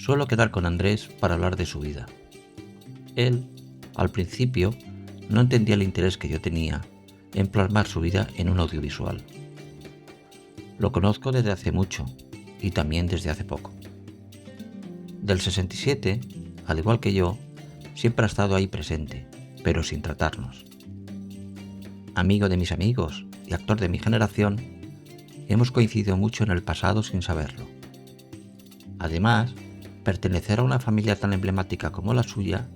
Suelo quedar con Andrés para hablar de su vida. Él, al principio, no entendía el interés que yo tenía en plasmar su vida en un audiovisual. Lo conozco desde hace mucho y también desde hace poco. Del 67, al igual que yo, siempre ha estado ahí presente, pero sin tratarnos. Amigo de mis amigos y actor de mi generación, hemos coincidido mucho en el pasado sin saberlo. Además, pertenecer a una familia tan emblemática como la suya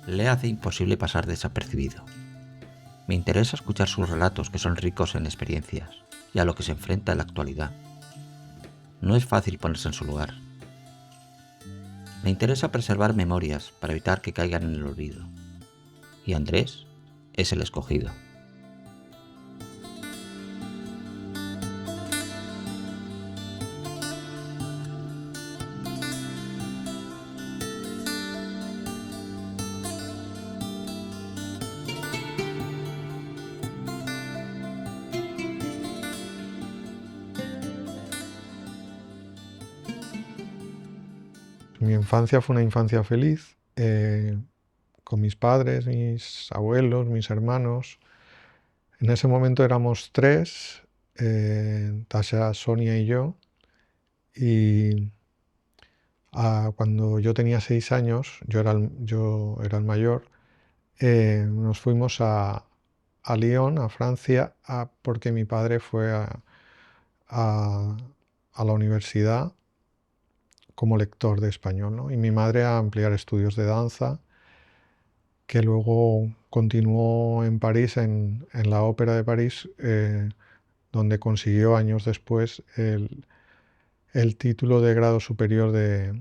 le hace imposible pasar desapercibido. Me interesa escuchar sus relatos, que son ricos en experiencias y a lo que se enfrenta en la actualidad. No es fácil ponerse en su lugar. Me interesa preservar memorias para evitar que caigan en el olvido. Y Andrés es el escogido. Mi infancia fue una infancia feliz, con mis padres, mis abuelos, mis hermanos. En ese momento éramos tres, Tasha, Sonia y yo. Y cuando yo tenía 6 años, yo era el mayor, nos fuimos a Lyon, a Francia, porque mi padre fue a- a la universidad como lector de español, ¿no? Y mi madre a ampliar estudios de danza, que luego continuó en París, en la Ópera de París, donde consiguió años después el título de grado superior de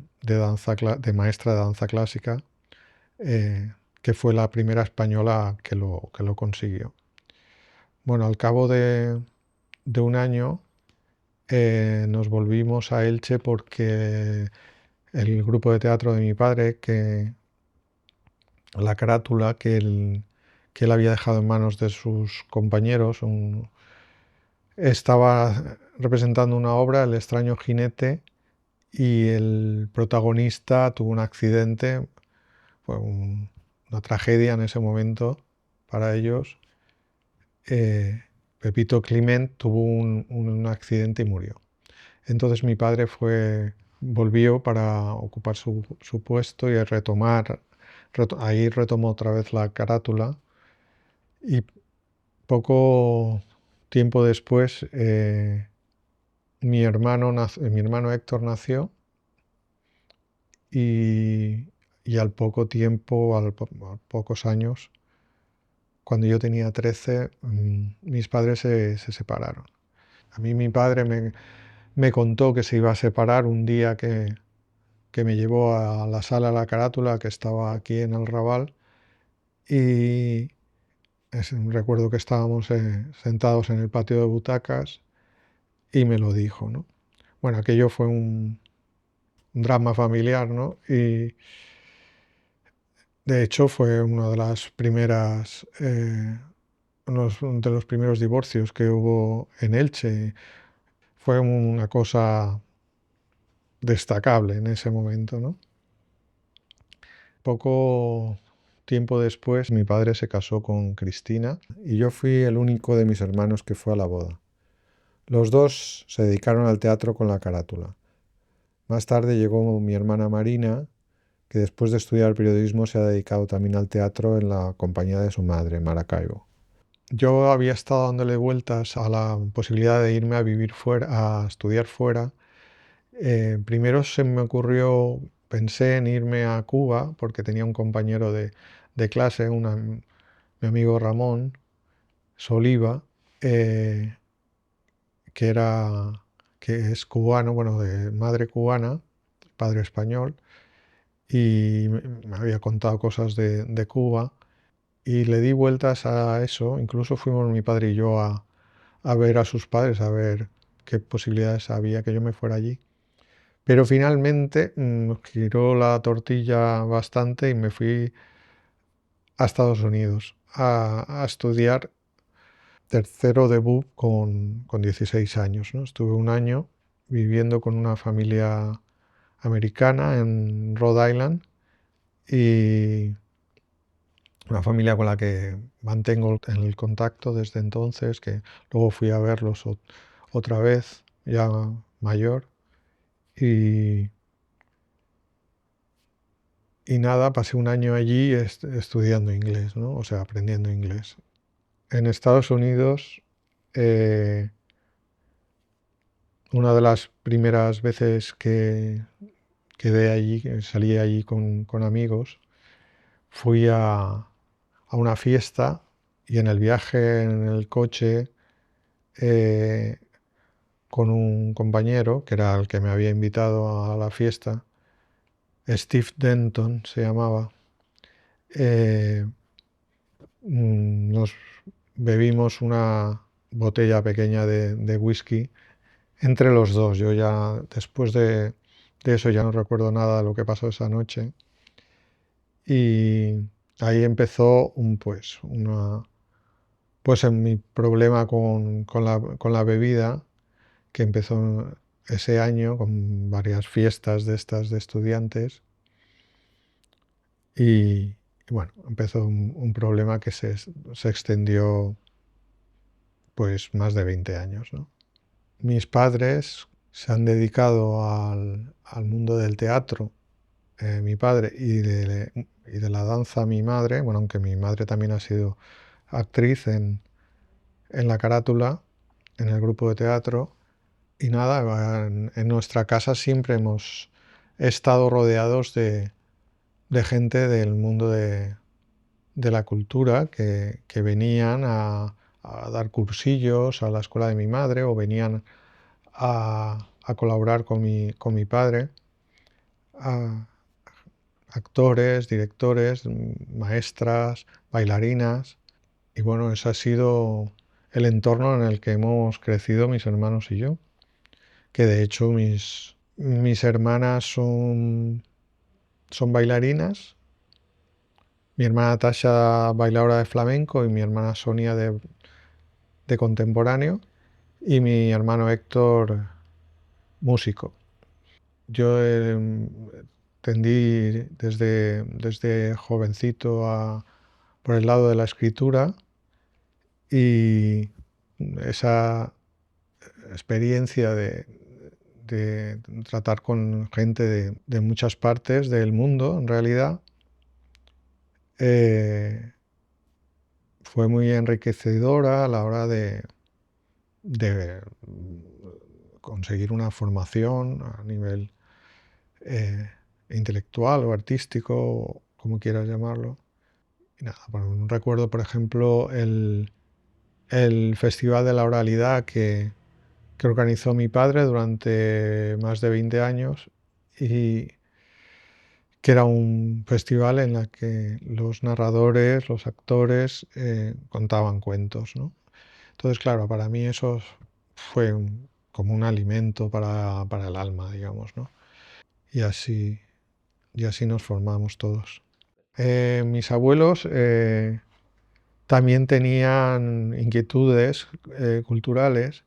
maestra de danza clásica, que fue la primera española que lo consiguió. Bueno, al cabo de un año nos volvimos a Elche porque el grupo de teatro de mi padre, la carátula que él había dejado en manos de sus compañeros, estaba representando una obra, El extraño jinete, y el protagonista tuvo un accidente, fue una tragedia en ese momento para ellos. Pepito Climent tuvo un accidente y murió. Entonces mi padre volvió para ocupar su puesto y ahí retomó otra vez la carátula, y poco tiempo después mi hermano Héctor nació, y al poco tiempo, a pocos años, cuando yo tenía 13, mis padres se separaron. A mí mi padre me contó que se iba a separar un día que me llevó a la sala La Carátula, que estaba aquí en el Raval, y recuerdo que estábamos sentados en el patio de butacas y me lo dijo, ¿no? Bueno, aquello fue un drama familiar, ¿no? Y de hecho fue una de las primeras, uno de los primeros divorcios que hubo en Elche. Fue una cosa destacable en ese momento, ¿no? Poco tiempo después, mi padre se casó con Cristina y yo fui el único de mis hermanos que fue a la boda. Los dos se dedicaron al teatro con la carátula. Más tarde llegó mi hermana Marina, que después de estudiar periodismo se ha dedicado también al teatro en la compañía de su madre, Maracaibo. Yo había estado dándole vueltas a la posibilidad de irme a vivir fuera, a estudiar fuera. Primero pensé en irme a Cuba porque tenía un compañero de clase, mi amigo Ramón Soliva, que que es cubano, bueno, de madre cubana, padre español, y me había contado cosas de Cuba, y le di vueltas a eso. Incluso fuimos mi padre y yo a ver a sus padres, a ver qué posibilidades había que yo me fuera allí. Pero finalmente giró la tortilla bastante y me fui a Estados Unidos a estudiar tercero de BUP con 16 años, ¿no? Estuve un año viviendo con una familia americana en Rhode Island y una familia con la que mantengo el contacto desde entonces, que luego fui a verlos otra vez, ya mayor, y, y nada, pasé un año allí estudiando inglés, ¿no? O sea, aprendiendo inglés. En Estados Unidos, eh, una de las primeras veces que quedé allí, que salí allí con amigos, fui a una fiesta y en el viaje en el coche eh, con un compañero, que era el que me había invitado a la fiesta, Steve Denton se llamaba, eh, nos bebimos una botella pequeña de whisky entre los dos. Yo ya, después de eso, ya no recuerdo nada de lo que pasó esa noche. Y ahí empezó pues en mi problema con la bebida, que empezó ese año con varias fiestas de estas de estudiantes. Y bueno, empezó un problema que se extendió pues más de 20 años, ¿no? Mis padres se han dedicado al mundo del teatro, mi padre, y de la danza mi madre, bueno, aunque mi madre también ha sido actriz en la carátula, en el grupo de teatro, y nada, en nuestra casa siempre hemos estado rodeados de gente del mundo de la cultura que venían a dar cursillos a la escuela de mi madre o venían a colaborar con mi padre, a actores, directores, maestras, bailarinas. Y bueno, ese ha sido el entorno en el que hemos crecido mis hermanos y yo, que de hecho mis hermanas son bailarinas. Mi hermana Tasha, bailadora de flamenco, y mi hermana Sonia de contemporáneo, y mi hermano Héctor, músico. Yo tendí desde jovencito por el lado de la escritura, y esa experiencia de tratar con gente de muchas partes del mundo, en realidad, eh, fue muy enriquecedora a la hora de conseguir una formación a nivel eh, intelectual o artístico, como quieras llamarlo. Y nada, bueno, recuerdo, por ejemplo, el Festival de la Oralidad que organizó mi padre durante más de 20 años, y que era un festival en el que los narradores, los actores contaban cuentos, ¿no? Entonces, claro, para mí eso fue como un alimento para el alma, digamos, ¿no? Y así, y así nos formamos todos. Mis abuelos también tenían inquietudes culturales.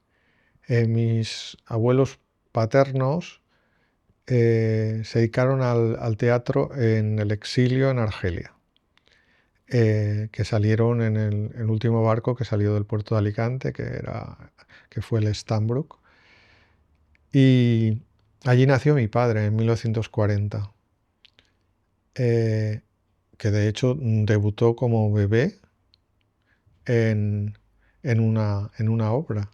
Mis abuelos paternos se dedicaron al teatro en el exilio en Argelia, que salieron en el último barco que salió del puerto de Alicante, que fue el Stambrook. Y allí nació mi padre en 1940, que de hecho debutó como bebé en, en una obra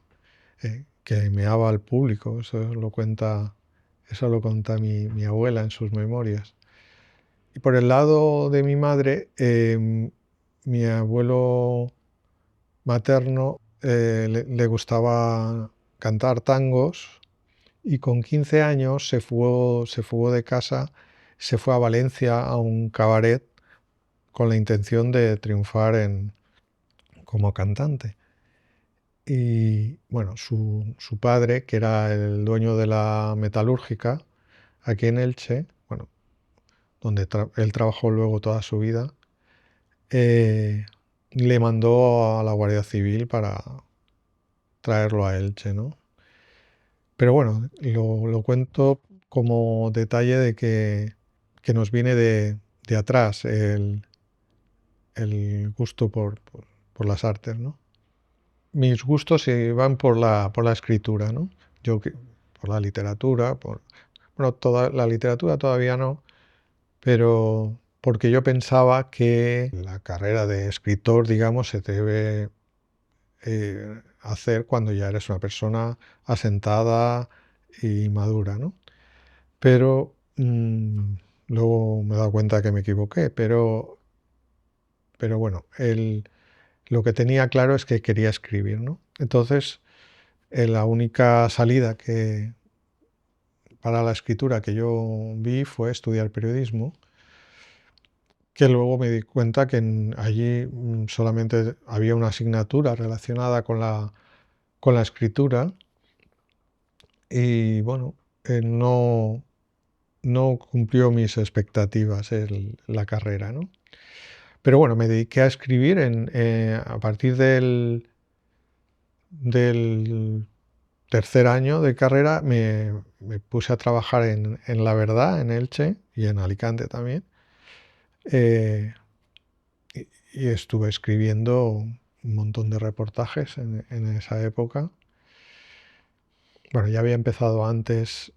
que meaba al público. Eso lo cuenta mi abuela en sus memorias. Y por el lado de mi madre, mi abuelo materno le gustaba cantar tangos, y con 15 años se fugó de casa, se fue a Valencia a un cabaret con la intención de triunfar como cantante. Y bueno, su padre, que era el dueño de la metalúrgica aquí en Elche, bueno, donde él trabajó luego toda su vida, eh, le mandó a la Guardia Civil para traerlo a Elche, ¿no? Pero bueno, lo cuento como detalle de que nos viene de atrás el gusto por las artes, ¿no? Mis gustos se van por la escritura, ¿no? Por la literatura, bueno, toda la literatura todavía no, pero porque yo pensaba que la carrera de escritor, digamos, se debe hacer cuando ya eres una persona asentada y madura, ¿no? Pero luego me he dado cuenta que me equivoqué, pero bueno, lo que tenía claro es que quería escribir, ¿no? Entonces, la única salida para la escritura que yo vi fue estudiar periodismo, que luego me di cuenta que allí solamente había una asignatura relacionada con la escritura y bueno, no cumplió mis expectativas la carrera, ¿no? Pero bueno, me dediqué a escribir a partir del tercer año de carrera me puse a trabajar en La Verdad, en Elche y en Alicante también. eh, y estuve escribiendo un montón de reportajes en esa época. Bueno, ya había empezado antes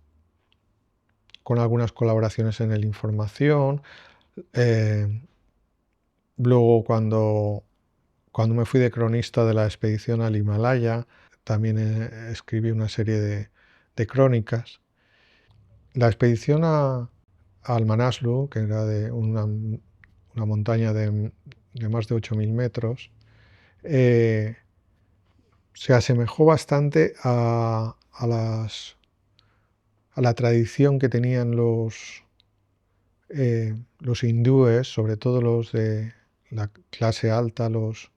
con algunas colaboraciones en el Información. Luego, cuando me fui de cronista de la expedición al Himalaya, también escribí una serie de crónicas. La expedición al Manaslu, que era de una montaña de más de 8.000 metros, se asemejó bastante a la tradición que tenían los hindúes, sobre todo los de la clase alta, los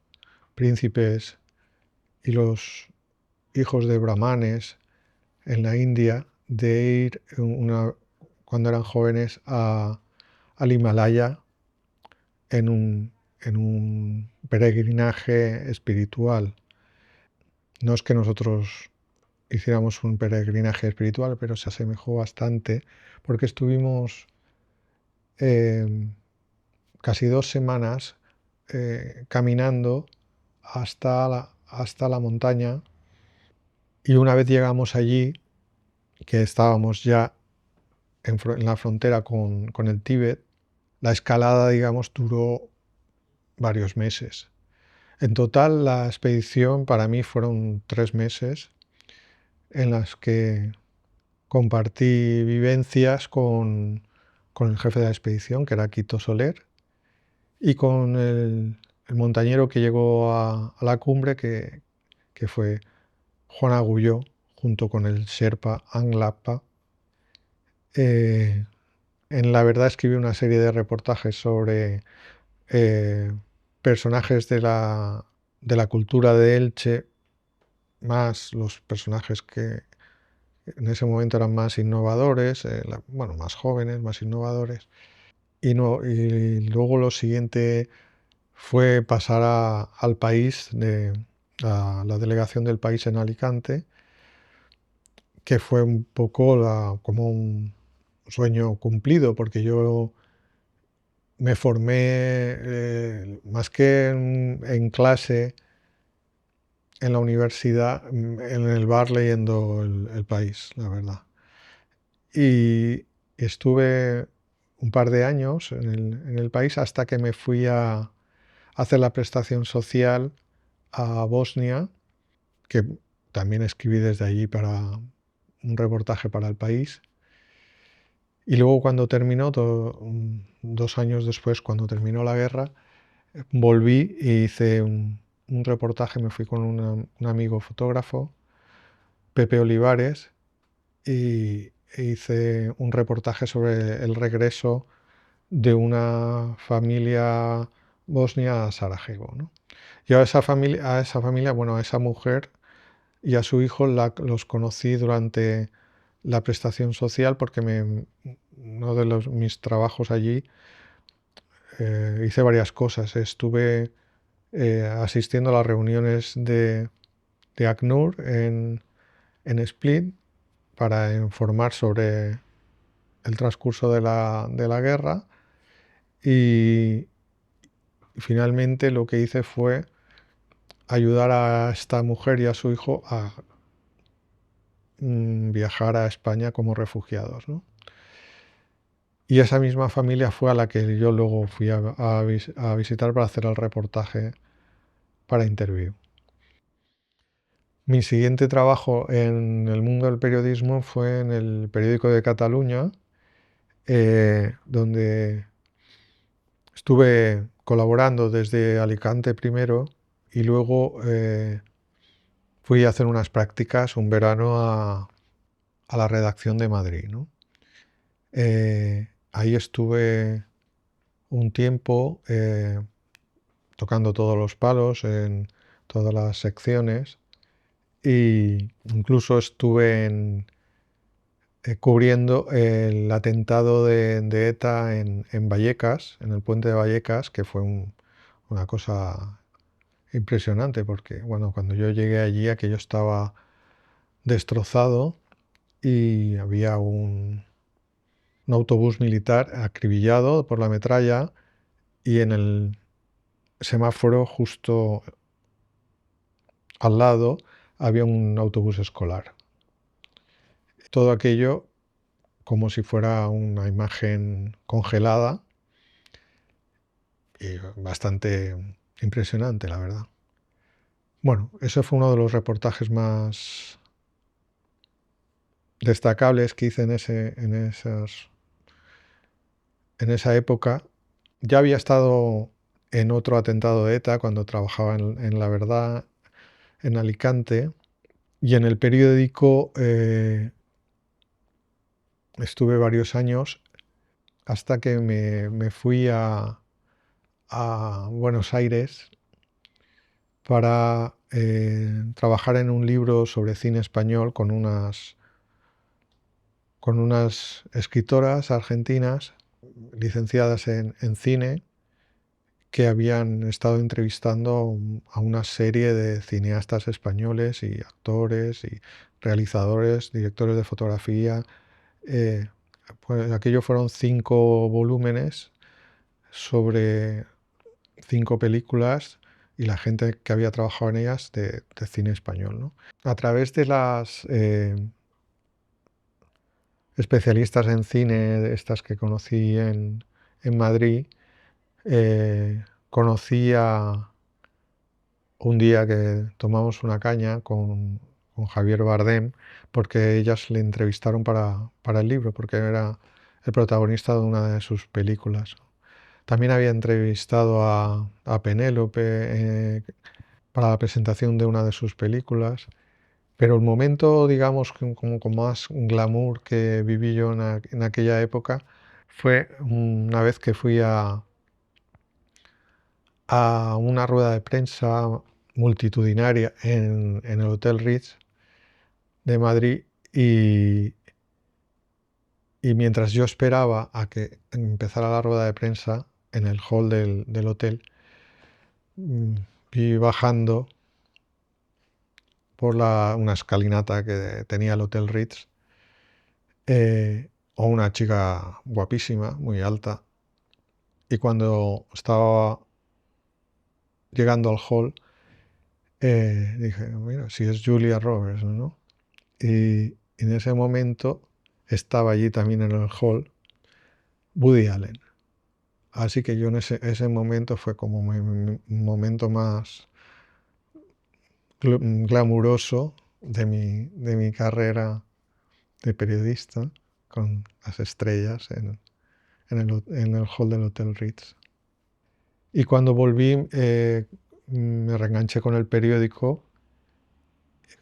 príncipes y los hijos de brahmanes en la India, de ir cuando eran jóvenes al Himalaya en un peregrinaje espiritual. No es que nosotros hiciéramos un peregrinaje espiritual, pero se asemejó bastante, porque estuvimos casi 2 semanas caminando hasta la montaña, y una vez llegamos allí, que estábamos ya en la frontera con el Tíbet, la escalada, digamos, duró varios meses. En total, la expedición para mí fueron 3 meses en las que compartí vivencias con el jefe de la expedición, que era Quito Soler, y con el montañero que llegó a la cumbre, que fue Juan Agulló, junto con el Sherpa Anglapa. En La Verdad escribí una serie de reportajes sobre personajes de la cultura de Elche, más los personajes que en ese momento eran más innovadores, bueno, más jóvenes, más innovadores. Y luego lo siguiente fue pasar al país, a la delegación del país en Alicante, que fue un poco como un sueño cumplido, porque yo me formé más que en clase en la universidad, en el bar leyendo el país, la verdad. Y estuve un par de años en el país hasta que me fui a hacer la prestación social a Bosnia, que también escribí desde allí para un reportaje para el país. Y luego cuando terminó, 2 años después, cuando terminó la guerra, volví e hice un reportaje, me fui con un amigo fotógrafo, Pepe Olivares, e hice un reportaje sobre el regreso de una familia bosnia a Sarajevo, ¿no? Yo a esa familia, bueno, a esa mujer y a su hijo los conocí durante la prestación social, porque uno de mis trabajos allí hice varias cosas. Estuve asistiendo a las reuniones de ACNUR en Split para informar sobre el transcurso de la guerra y finalmente lo que hice fue ayudar a esta mujer y a su hijo a viajar a España como refugiados, ¿no? Y esa misma familia fue a la que yo luego fui a visitar para hacer el reportaje para Interview. Mi siguiente trabajo en el mundo del periodismo fue en el periódico de Cataluña, donde estuve colaborando desde Alicante primero y luego fui a hacer unas prácticas un verano a la redacción de Madrid, ¿no? Ahí estuve un tiempo tocando todos los palos en todas las secciones e incluso estuve cubriendo el atentado de ETA en Vallecas, en el puente de Vallecas, que fue una cosa impresionante porque, bueno, cuando yo llegué allí aquello estaba destrozado y había un autobús militar acribillado por la metralla y en el semáforo justo al lado había un autobús escolar. Todo aquello como si fuera una imagen congelada y bastante impresionante, la verdad. Bueno, ese fue uno de los reportajes más destacables que hice en esa época. Ya había estado en otro atentado de ETA cuando trabajaba en La Verdad, en Alicante, y en el periódico estuve varios años hasta que me fui a Buenos Aires para trabajar en un libro sobre cine español con unas escritoras argentinas licenciadas en cine que habían estado entrevistando a una serie de cineastas españoles y actores y realizadores, directores de fotografía. Eh, pues aquello fueron 5 volúmenes sobre 5 películas y la gente que había trabajado en ellas de cine español, ¿no? A través de las especialistas en cine, estas que conocí en Madrid, conocí un día que tomamos una caña con Javier Bardem, porque ellas le entrevistaron para el libro, porque era el protagonista de una de sus películas. También había entrevistado a Penélope para la presentación de una de sus películas, pero el momento, digamos, como con más glamour que viví yo en aquella época fue una vez que fui a una rueda de prensa multitudinaria en el Hotel Ritz de Madrid y mientras yo esperaba a que empezara la rueda de prensa en el hall del hotel, vi bajando por una escalinata que tenía el Hotel Ritz a una chica guapísima, muy alta, y cuando estaba llegando al hall dije, mira, si es Julia Roberts, ¿no? Y en ese momento estaba allí también en el hall Woody Allen. Así que yo en ese momento fue como un momento más glamuroso de mi carrera de periodista con las estrellas en el hall del Hotel Ritz. Y cuando volví me reenganché con el periódico,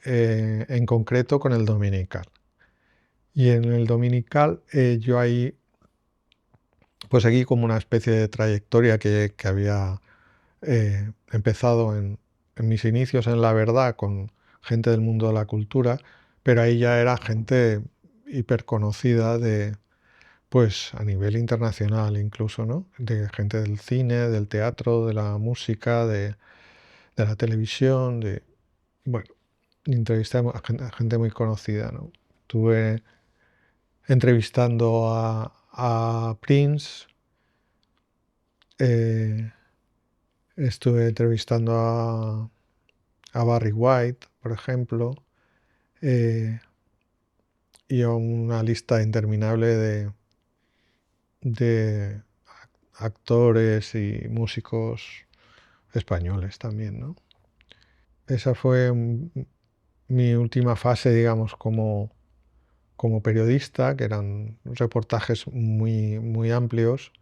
en concreto con el Dominical. Y en el Dominical yo ahí pues seguí como una especie de trayectoria que había empezado en mis inicios en La Verdad con gente del mundo de la cultura, pero ahí ya era gente hiperconocida pues a nivel internacional incluso, ¿no? De gente del cine, del teatro, de la música, de la televisión, bueno, entrevisté a gente muy conocida, ¿no? Tuve entrevistando a Prince, estuve entrevistando a Barry White, por ejemplo, y a una lista interminable de actores y músicos españoles también, ¿no? Esa fue mi última fase, digamos, como periodista, que eran reportajes muy amplios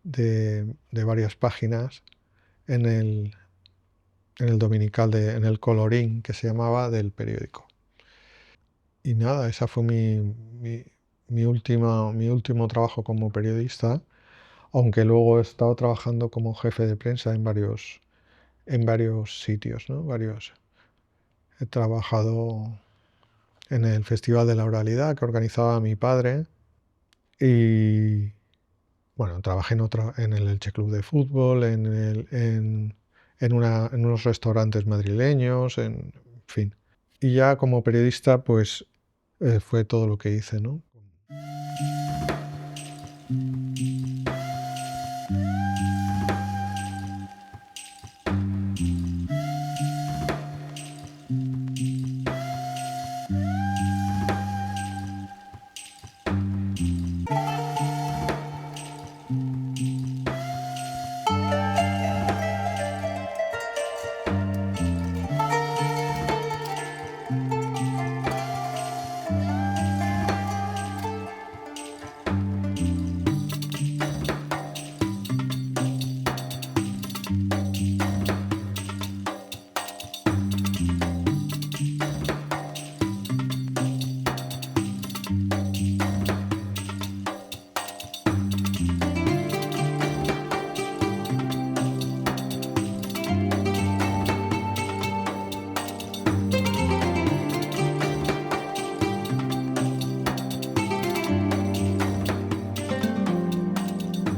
de varias páginas en el dominical, en el colorín, que se llamaba, del periódico. Y nada, esa fue mi último trabajo como periodista, aunque luego he estado trabajando como jefe de prensa en varios sitios, ¿no? He trabajado en el Festival de la Oralidad que organizaba mi padre y, bueno, trabajé en el Elche Club de Fútbol, en unos restaurantes madrileños, en fin. Y ya como periodista, pues fue todo lo que hice, ¿no?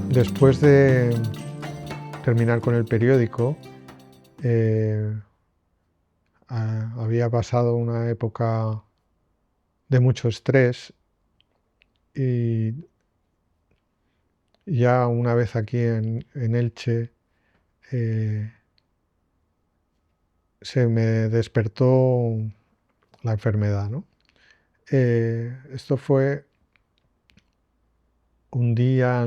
Después de terminar con el periódico, eh, había pasado una época de mucho estrés y ya una vez aquí en Elche eh, se me despertó la enfermedad, ¿no? Esto fue un día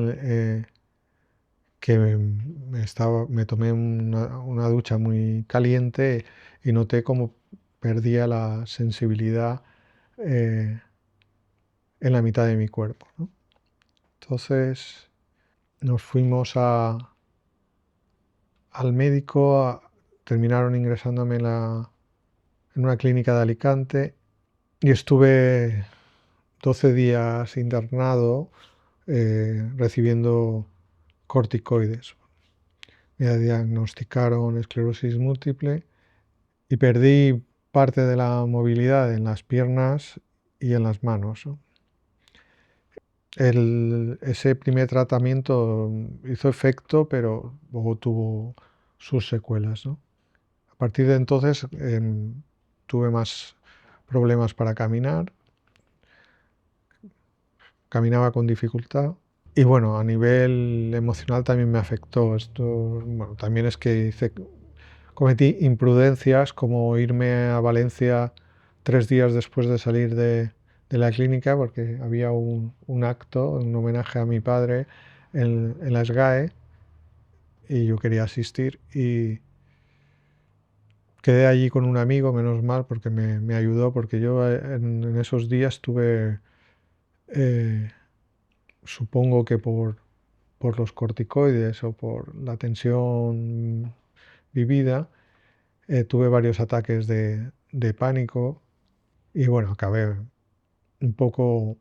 que me tomé una ducha muy caliente y noté como perdía la sensibilidad eh, en la mitad de mi cuerpo, ¿no? Entonces nos fuimos al médico, terminaron ingresándome en una clínica de Alicante y estuve 12 días internado recibiendo corticoides. Me diagnosticaron esclerosis múltiple y perdí parte de la movilidad en las piernas y en las manos, ¿no? Ese primer tratamiento hizo efecto, pero luego tuvo sus secuelas, ¿no? A partir de entonces tuve más problemas para caminar, caminaba con dificultad. Y bueno, a nivel emocional también me afectó. Esto, bueno, también es que cometí imprudencias como irme a Valencia 3 días después de salir de la clínica porque había un acto, un homenaje a mi padre en la SGAE y yo quería asistir y quedé allí con un amigo, menos mal, porque me ayudó porque yo en esos días tuve, eh, supongo que por los corticoides o por la tensión vivida, tuve varios ataques de pánico y bueno, acabé un poco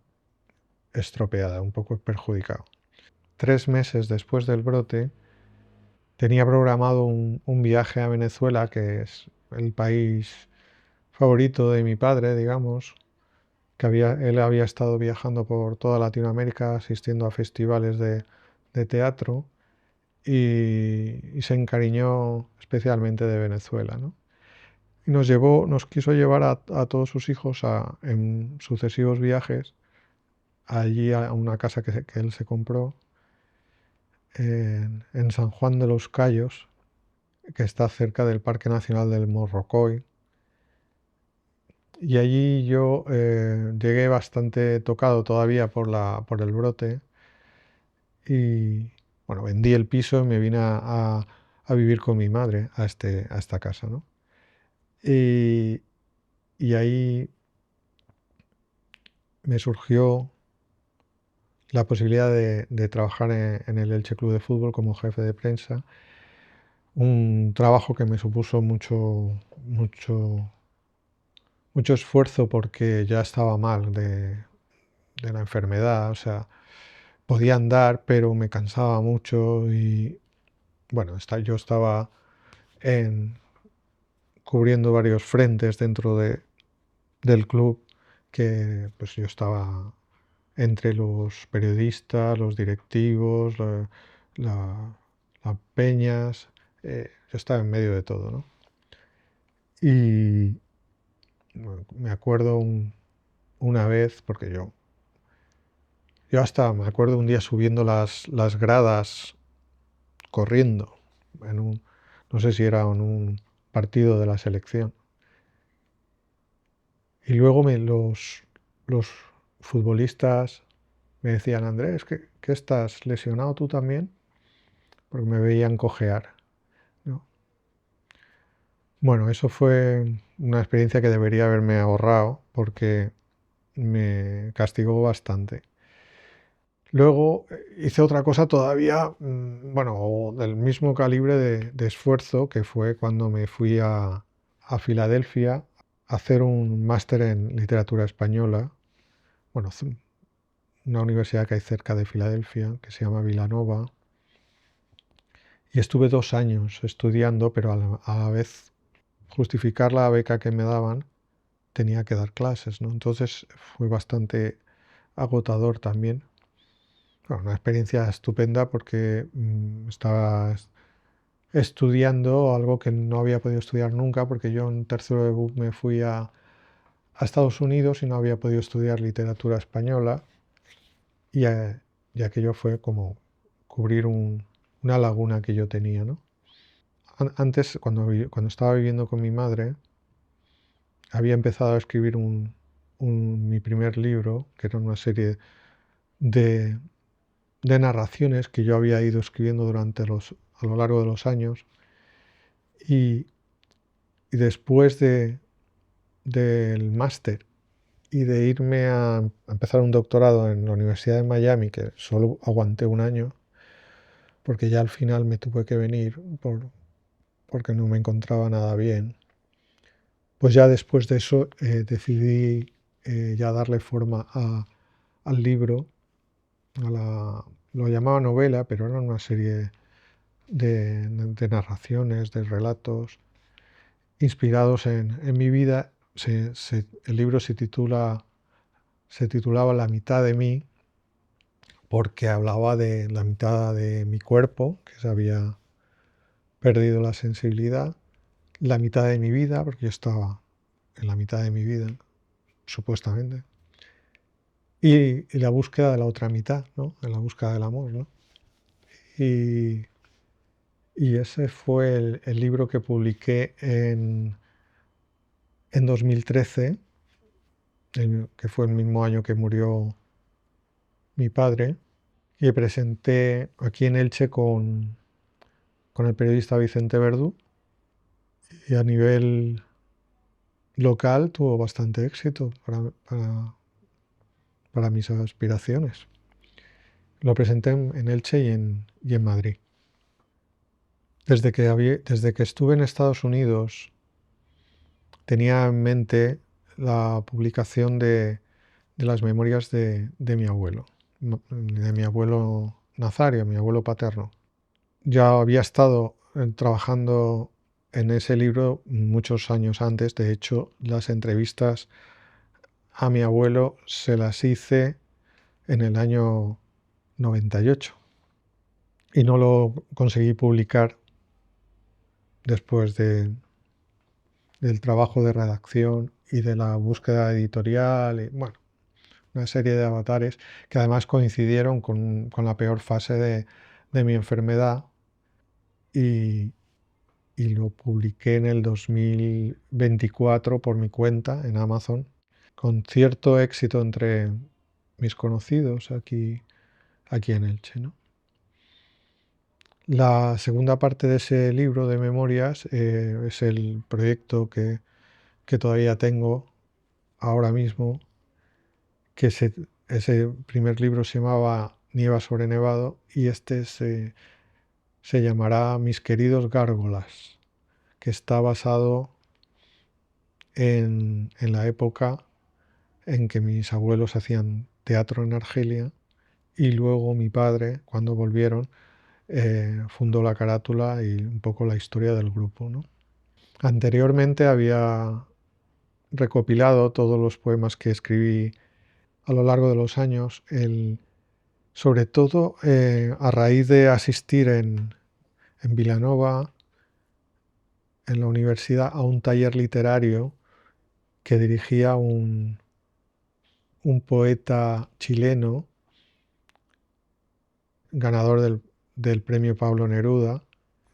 estropeada, un poco perjudicado. 3 meses después del brote, tenía programado un viaje a Venezuela, que es el país favorito de mi padre, digamos, él había estado viajando por toda Latinoamérica asistiendo a festivales de teatro y se encariñó especialmente de Venezuela, ¿no? Y nos quiso llevar a todos sus hijos en sucesivos viajes allí a una casa que él se compró en San Juan de los Cayos, que está cerca del Parque Nacional del Morrocoy. Y allí yo llegué bastante tocado todavía por el brote y bueno, vendí el piso y me vine a vivir con mi madre a esta casa, ¿no? Y, y ahí me surgió la posibilidad de trabajar en el Elche Club de Fútbol como jefe de prensa, un trabajo que me supuso mucho esfuerzo porque ya estaba mal de la enfermedad, o sea, podía andar, pero me cansaba mucho y bueno, yo estaba cubriendo varios frentes dentro del club, que pues yo estaba entre los periodistas, los directivos, la- las peñas, yo estaba en medio de todo, ¿no? Y bueno, me acuerdo una vez, porque yo hasta me acuerdo un día subiendo las gradas corriendo, no sé si era en un partido de la selección. Y luego los futbolistas me decían, Andrés, ¿qué estás lesionado tú también? Porque me veían cojear, ¿no? Bueno, eso fue una experiencia que debería haberme ahorrado porque me castigó bastante. Luego hice otra cosa todavía, bueno, del mismo calibre de esfuerzo, que fue cuando me fui a Filadelfia a hacer un máster en literatura española. Bueno, una universidad que hay cerca de Filadelfia, que se llama Villanova, y estuve 2 años estudiando, pero a la vez justificar la beca que me daban, tenía que dar clases, ¿no? Entonces fue bastante agotador también. Bueno, una experiencia estupenda porque estaba estudiando algo que no había podido estudiar nunca, porque yo en tercero de BUP me fui a Estados Unidos y no había podido estudiar literatura española, y, y aquello fue como cubrir una laguna que yo tenía, ¿no? Antes, cuando estaba viviendo con mi madre, había empezado a escribir mi primer libro, que era una serie de, de narraciones que yo había ido escribiendo a lo largo de los años. Y, y después del máster y de irme a empezar un doctorado en la Universidad de Miami, que solo aguanté un año, porque ya al final me tuve que venir porque no me encontraba nada bien. Pues ya después de eso decidí ya darle forma al libro, lo llamaba novela, pero era una serie de narraciones, de relatos inspirados en mi vida. El libro se titulaba La mitad de mí, porque hablaba de la mitad de mi cuerpo, que se había perdido la sensibilidad, la mitad de mi vida, porque yo estaba en la mitad de mi vida, supuestamente, y la búsqueda de la otra mitad, ¿no? En la búsqueda del amor, ¿no? Y, y ese fue el libro que publiqué en 2013, que fue el mismo año que murió mi padre, y presenté aquí en Elche con el periodista Vicente Verdú, y a nivel local tuvo bastante éxito para mis aspiraciones. Lo presenté en Elche y en Madrid. Desde que estuve en Estados Unidos tenía en mente la publicación de las memorias de mi abuelo, de mi abuelo Nazario, mi abuelo paterno. Ya había estado trabajando en ese libro muchos años antes. De hecho, las entrevistas a mi abuelo se las hice en el año 98 y no lo conseguí publicar después del trabajo de redacción y de la búsqueda editorial. Y, bueno, una serie de avatares que además coincidieron con la peor fase de mi enfermedad y, y lo publiqué en el 2024 por mi cuenta en Amazon, con cierto éxito entre mis conocidos aquí en Elche, ¿no? La segunda parte de ese libro de memorias es el proyecto que todavía tengo ahora mismo, que ese primer libro se llamaba Nieva sobre Nevado y este se llamará Mis queridos gárgolas, que está basado en la época en que mis abuelos hacían teatro en Argelia y luego mi padre, cuando volvieron, fundó la carátula y un poco la historia del grupo, ¿no? Anteriormente había recopilado todos los poemas que escribí a lo largo de los años, sobre todo a raíz de asistir en Vilanova, en la universidad, a un taller literario que dirigía un poeta chileno, ganador del premio Pablo Neruda,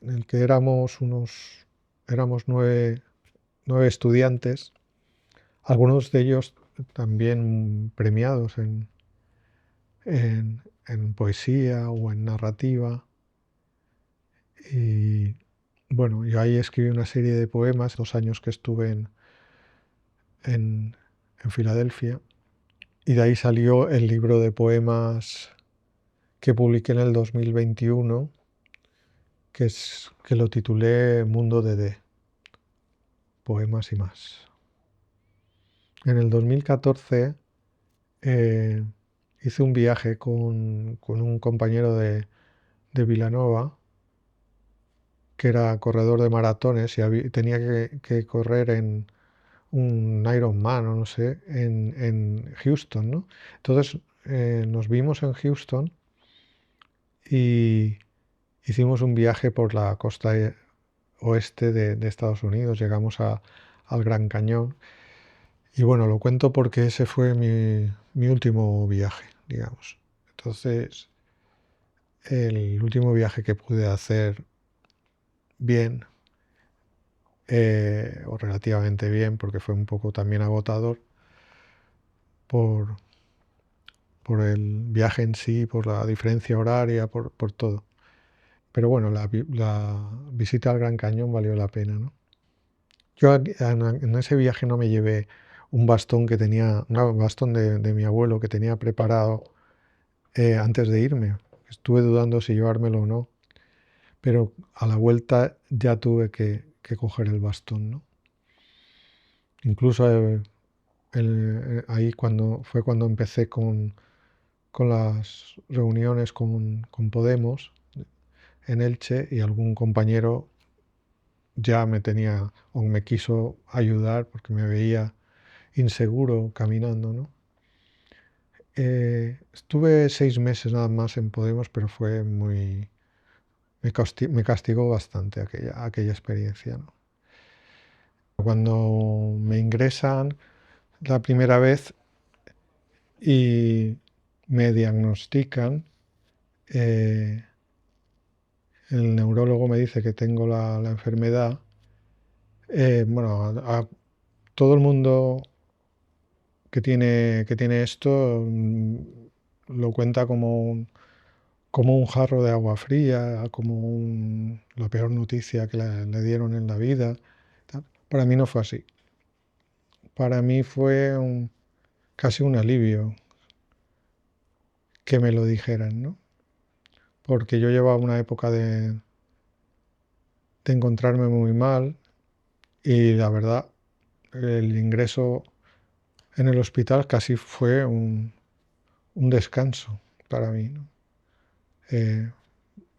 en el que éramos nueve estudiantes, algunos de ellos también premiados en poesía o en narrativa. Y bueno, yo ahí escribí una serie de poemas, 2 años que estuve en, en Filadelfia, y de ahí salió el libro de poemas que publiqué en el 2021, que lo titulé Mundo de D, poemas y más. En el 2014 eh, hice un viaje con un compañero de Vilanova, que era corredor de maratones y tenía que correr en un Ironman o no sé, en Houston, ¿no? Entonces nos vimos en Houston y hicimos un viaje por la costa oeste de Estados Unidos, llegamos al Gran Cañón. Y bueno, lo cuento porque ese fue mi último viaje, digamos. Entonces, el último viaje que pude hacer bien, o relativamente bien, porque fue un poco también agotador por, por el viaje en sí, por la diferencia horaria, por todo. Pero bueno, la visita al Gran Cañón valió la pena, ¿no? Yo en ese viaje no me llevé un bastón un bastón de mi abuelo que tenía preparado antes de irme. Estuve dudando si llevármelo o no, pero a la vuelta ya tuve que coger el bastón, ¿no? Incluso ahí fue cuando empecé con las reuniones con Podemos en Elche y algún compañero ya me tenía o me quiso ayudar porque me veía inseguro caminando, ¿no? Estuve 6 meses nada más en Podemos, pero me castigó bastante aquella experiencia, ¿no? Cuando me ingresan la primera vez y me diagnostican, eh, el neurólogo me dice que tengo la enfermedad. Bueno, a todo el mundo que tiene esto lo cuenta como un jarro de agua fría, como la peor noticia que le dieron en la vida. Para mí no fue así. Para mí fue casi un alivio que me lo dijeran, ¿no? Porque yo llevaba una época de encontrarme muy mal y la verdad, el ingreso en el hospital casi fue un descanso para mí, ¿no? Eh,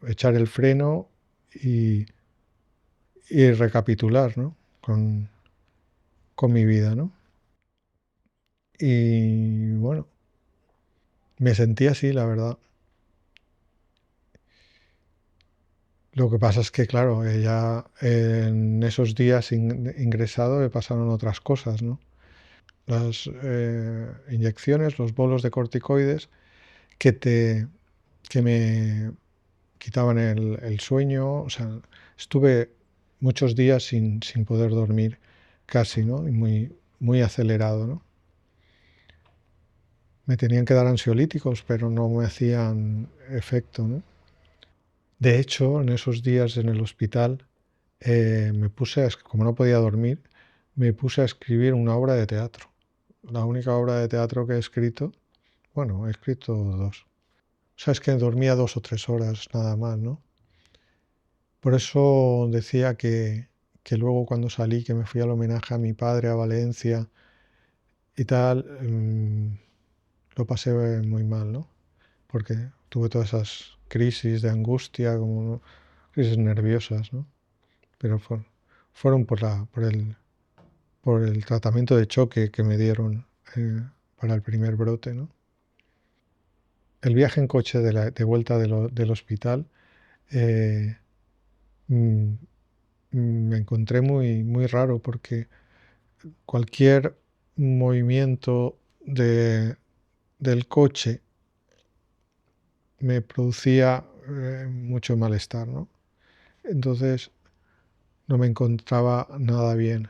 echar el freno y, y recapitular, ¿no? Con mi vida, ¿no? Y bueno, me sentí así, la verdad. Lo que pasa es que, claro, ya en esos días ingresado me pasaron otras cosas, ¿no? inyecciones, los bolos de corticoides que, que me quitaban el sueño. O sea, estuve muchos días sin poder dormir casi, ¿no? Y muy acelerado, ¿no? Me tenían que dar ansiolíticos, pero no me hacían efecto, ¿no? De hecho, en esos días en el hospital, como no podía dormir, me puse a escribir una obra de teatro. La única obra de teatro que he escrito, bueno, he escrito dos. O sea, es que dormía 2 o 3 horas nada más, ¿no? Por eso decía que luego cuando salí, que me fui al homenaje a mi padre a Valencia y tal, lo pasé muy mal, ¿no? Porque tuve todas esas crisis de angustia, como crisis nerviosas, ¿no? Pero fueron por el tratamiento de choque que me dieron para el primer brote, ¿no? El viaje en coche de vuelta del hospital eh, mm, me encontré muy raro porque cualquier movimiento del coche me producía mucho malestar, ¿no? Entonces no me encontraba nada bien.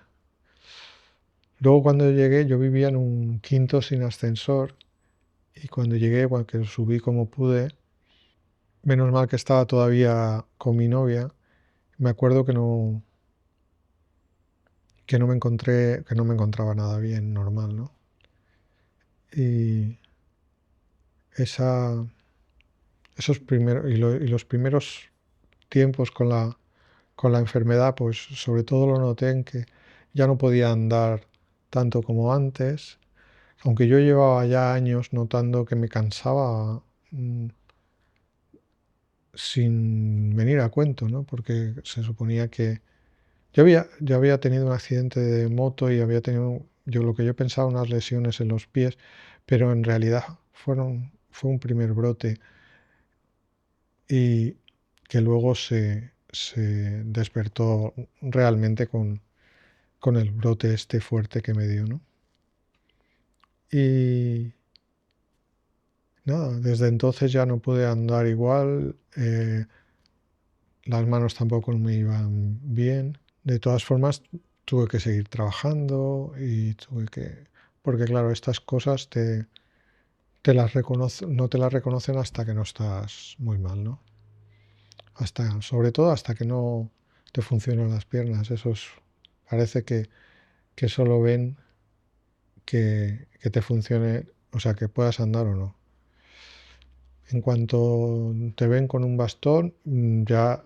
Luego cuando llegué, yo vivía en un quinto sin ascensor y cuando llegué, bueno, que subí como pude, menos mal que estaba todavía con mi novia, me acuerdo que no me encontraba nada bien, normal, ¿no? Y esa, y los primeros tiempos con la enfermedad, pues sobre todo lo noté en que ya no podía andar tanto como antes, aunque yo llevaba ya años notando que me cansaba sin venir a cuento, ¿no? Porque se suponía que yo había tenido un accidente de moto y había tenido, lo que yo pensaba, unas lesiones en los pies, pero en realidad fue un primer brote y que luego se despertó realmente con el brote este fuerte que me dio, ¿no? Y nada, desde entonces ya no pude andar igual, las manos tampoco me iban bien. De todas formas, tuve que seguir trabajando porque claro, estas cosas no te las reconocen hasta que no estás muy mal, ¿no? Sobre todo hasta que no te funcionan las piernas. Parece que solo ven que te funcione, o sea, que puedas andar o no. En cuanto te ven con un bastón, ya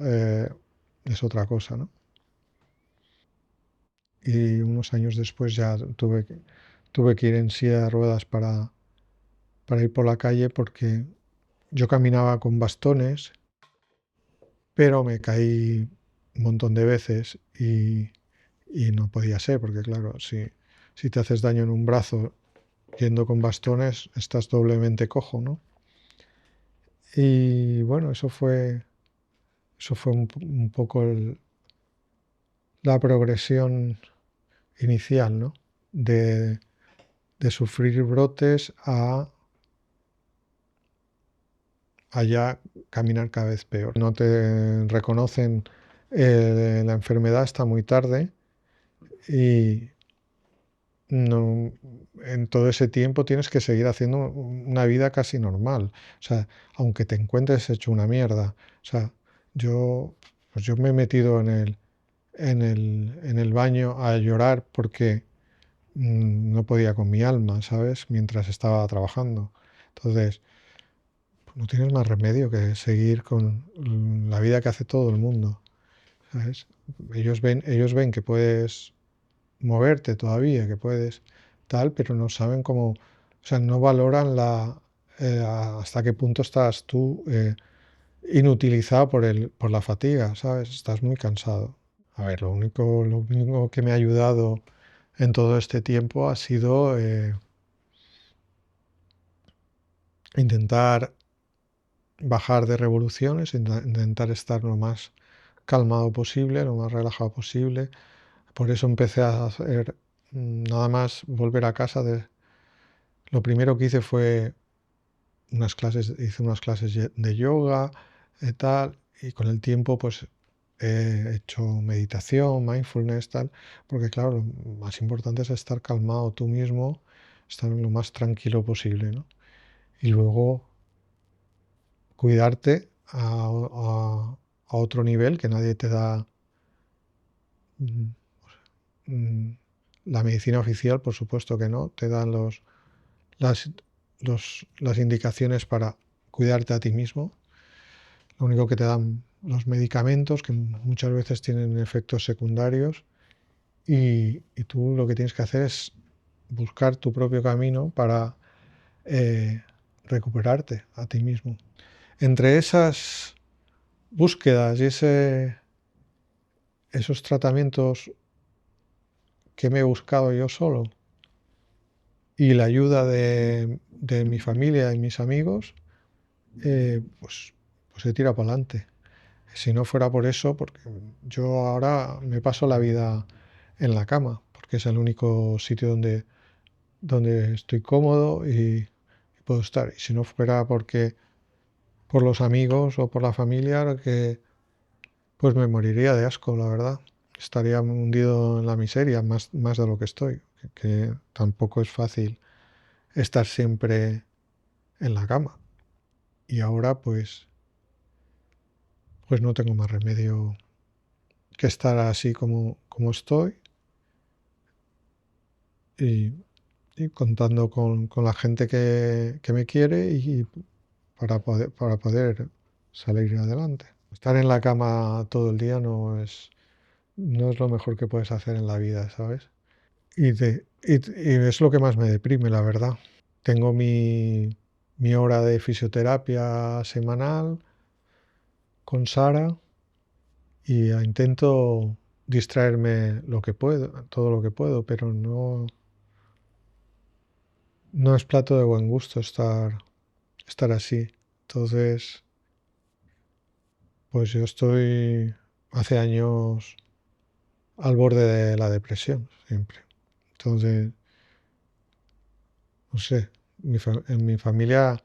es otra cosa, ¿no? Y unos años después ya tuve que ir en silla de ruedas para ir por la calle porque yo caminaba con bastones, pero me caí un montón de veces y no podía ser, porque claro, si te haces daño en un brazo yendo con bastones, estás doblemente cojo, ¿no? Y bueno, eso fue un poco la progresión inicial, ¿no? De, de sufrir brotes a ya caminar cada vez peor. No te reconocen la enfermedad hasta muy tarde y no, en todo ese tiempo tienes que seguir haciendo una vida casi normal. O sea, aunque te encuentres hecho una mierda. O sea, pues yo me he metido en el baño a llorar porque no podía con mi alma, ¿sabes? Mientras estaba trabajando. Entonces, pues no tienes más remedio que seguir con la vida que hace todo el mundo, ¿sabes? Ellos ven que puedes moverte todavía, que puedes tal, pero no saben cómo, o sea, no valoran hasta qué punto estás tú inutilizado por la fatiga, ¿sabes? Estás muy cansado. A ver, lo único que me ha ayudado en todo este tiempo ha sido intentar bajar de revoluciones, intentar estar lo más calmado posible, lo más relajado posible. Por eso empecé a hacer nada más volver a casa, lo primero que hice fue hice unas clases de yoga y tal, y con el tiempo pues he hecho meditación, mindfulness, tal, porque claro, lo más importante es estar calmado tú mismo, estar lo más tranquilo posible, ¿no? Y luego cuidarte a otro nivel que nadie te da. mm, mm, la medicina oficial, por supuesto que no, te dan las, las indicaciones para cuidarte a ti mismo. Lo único que te dan los medicamentos, que muchas veces tienen efectos secundarios, y tú lo que tienes que hacer es buscar tu propio camino para recuperarte a ti mismo. Entre esas búsquedas y esos tratamientos que me he buscado yo solo y la ayuda de mi familia y mis amigos, pues he tirado para adelante. Si no fuera por eso, porque yo ahora me paso la vida en la cama, porque es el único sitio donde estoy cómodo y puedo estar. Y si no fuera porque por los amigos o por la familia, que pues me moriría de asco, la verdad. Estaría hundido en la miseria, más de lo que estoy, que tampoco es fácil estar siempre en la cama. Y ahora pues no tengo más remedio que estar así como estoy y, y contando con la gente que me quiere y para poder salir adelante. Estar en la cama todo el día no es lo mejor que puedes hacer en la vida, ¿sabes? Y es lo que más me deprime, la verdad. Tengo mi hora de fisioterapia semanal con Sara y intento distraerme lo que puedo, todo lo que puedo, pero no es plato de buen gusto estar así. Entonces, pues yo estoy hace años al borde de la depresión, siempre. Entonces, no sé, en mi familia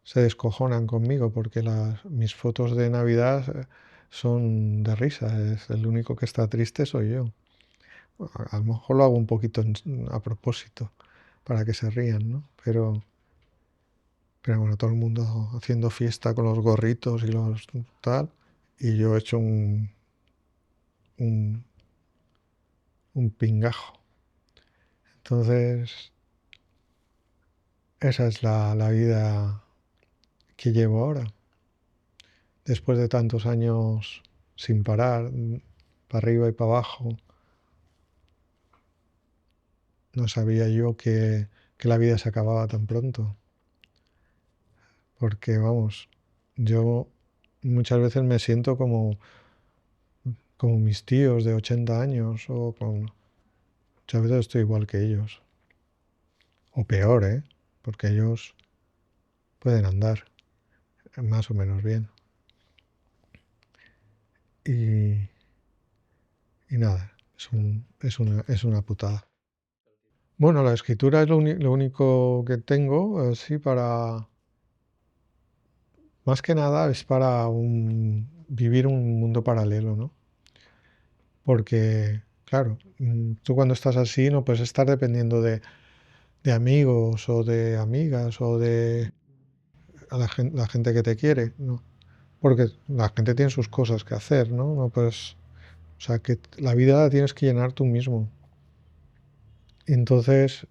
se descojonan conmigo porque mis fotos de Navidad son de risa. Es el único que está triste soy yo. A lo mejor lo hago un poquito a propósito para que se rían, ¿no? Pero bueno, todo el mundo haciendo fiesta con los gorritos y los tal, y yo he hecho un, un pingajo. Entonces, esa es la vida que llevo ahora. Después de tantos años sin parar, para arriba y para abajo, no sabía yo que la vida se acababa tan pronto. Porque, vamos, yo muchas veces me siento como mis tíos de 80 años, muchas veces estoy igual que ellos. O peor, ¿eh? Porque ellos pueden andar más o menos bien. Y, y nada, es una putada. Bueno, la escritura es lo único que tengo, así más que nada es para vivir un mundo paralelo, ¿no? Porque, claro, tú cuando estás así no puedes estar dependiendo de amigos o de amigas o de la gente que te quiere, ¿no? Porque la gente tiene sus cosas que hacer, ¿no? No puedes, o sea, que la vida la tienes que llenar tú mismo. Entonces,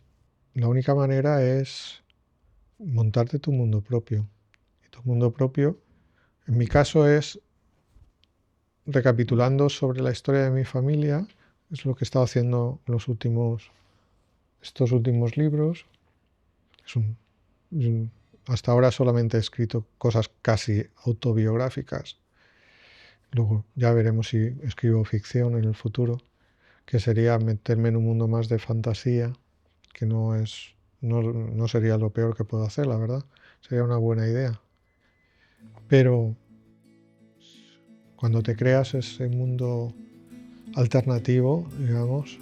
la única manera es montarte tu mundo propio. Y tu mundo propio, en mi caso, es recapitulando sobre la historia de mi familia, es lo que he estado haciendo en estos últimos libros. Es hasta ahora solamente he escrito cosas casi autobiográficas. Luego ya veremos si escribo ficción en el futuro, que sería meterme en un mundo más de fantasía, que no sería lo peor que puedo hacer, la verdad. Sería una buena idea. Pero cuando te creas ese mundo alternativo, digamos,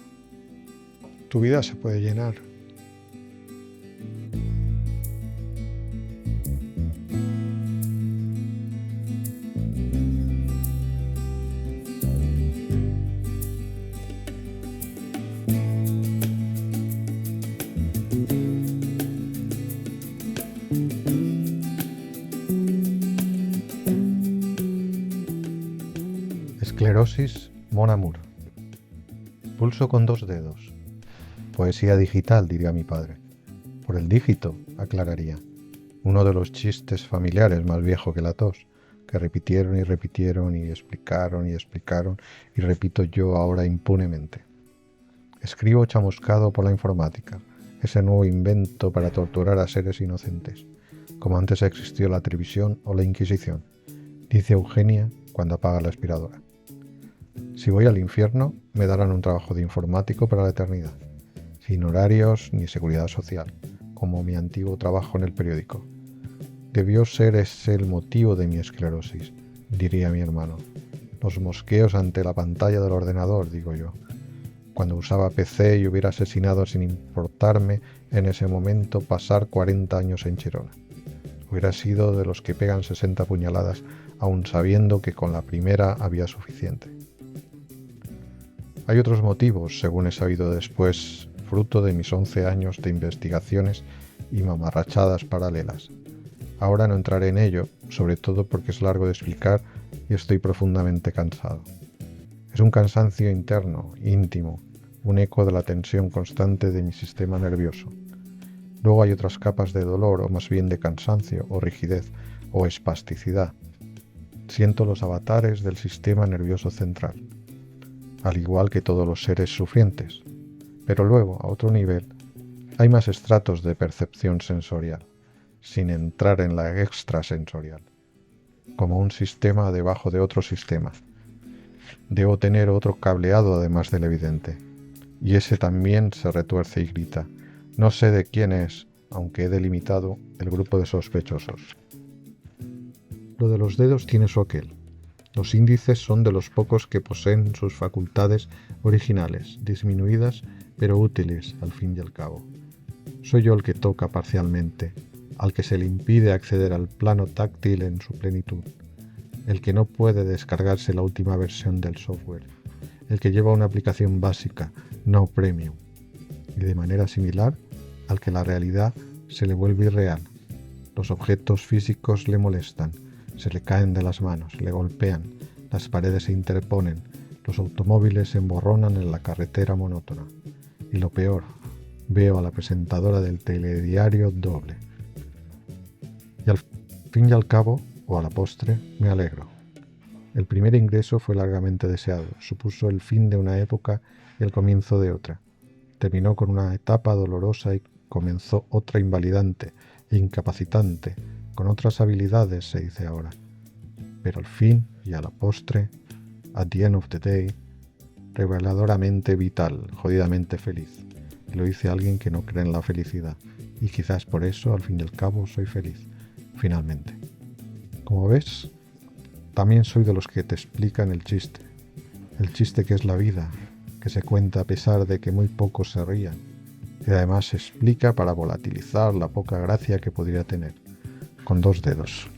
tu vida se puede llenar. Esclerosis Mon Amour. Pulso con 2 dedos. Poesía digital, diría mi padre. Por el dígito, aclararía. Uno de los chistes familiares más viejo que la tos, que repitieron y repitieron y explicaron y explicaron y repito yo ahora impunemente. Escribo chamuscado por la informática, ese nuevo invento para torturar a seres inocentes, como antes existió la televisión o la Inquisición, dice Eugenia cuando apaga la aspiradora. Si voy al infierno, me darán un trabajo de informático para la eternidad, sin horarios ni seguridad social, como mi antiguo trabajo en el periódico. Debió ser ese el motivo de mi esclerosis, diría mi hermano. Los mosqueos ante la pantalla del ordenador, digo yo. Cuando usaba PC y hubiera asesinado sin importarme en ese momento pasar 40 años en Chirona. Hubiera sido de los que pegan 60 puñaladas, aun sabiendo que con la primera había suficiente. Hay otros motivos, según he sabido después, fruto de mis 11 años de investigaciones y mamarrachadas paralelas. Ahora no entraré en ello, sobre todo porque es largo de explicar y estoy profundamente cansado. Es un cansancio interno, íntimo, un eco de la tensión constante de mi sistema nervioso. Luego hay otras capas de dolor, o más bien de cansancio, o rigidez, o espasticidad. Siento los avatares del sistema nervioso central, al igual que todos los seres sufrientes. Pero luego, a otro nivel, hay más estratos de percepción sensorial, sin entrar en la extrasensorial, como un sistema debajo de otro sistema. Debo tener otro cableado además del evidente, y ese también se retuerce y grita. No sé de quién es, aunque he delimitado el grupo de sospechosos. Lo de los dedos tiene su aquel. Los índices son de los pocos que poseen sus facultades originales, disminuidas pero útiles al fin y al cabo. Soy yo el que toca parcialmente, al que se le impide acceder al plano táctil en su plenitud, el que no puede descargarse la última versión del software, el que lleva una aplicación básica, no premium, y de manera similar al que la realidad se le vuelve irreal. Los objetos físicos le molestan, se le caen de las manos, le golpean, las paredes se interponen, los automóviles se emborronan en la carretera monótona. Y lo peor, veo a la presentadora del telediario doble. Y al fin y al cabo, o a la postre, me alegro. El primer ingreso fue largamente deseado, supuso el fin de una época y el comienzo de otra. Terminó con una etapa dolorosa y comenzó otra invalidante e incapacitante, con otras habilidades, se dice ahora. Pero al fin y a la postre, at the end of the day, reveladoramente vital, jodidamente feliz. Y lo dice alguien que no cree en la felicidad. Y quizás por eso, al fin y al cabo, soy feliz, finalmente. Como ves, también soy de los que te explican el chiste que es la vida, que se cuenta a pesar de que muy pocos se rían, y además se explica para volatilizar la poca gracia que podría tener, con 2 dedos.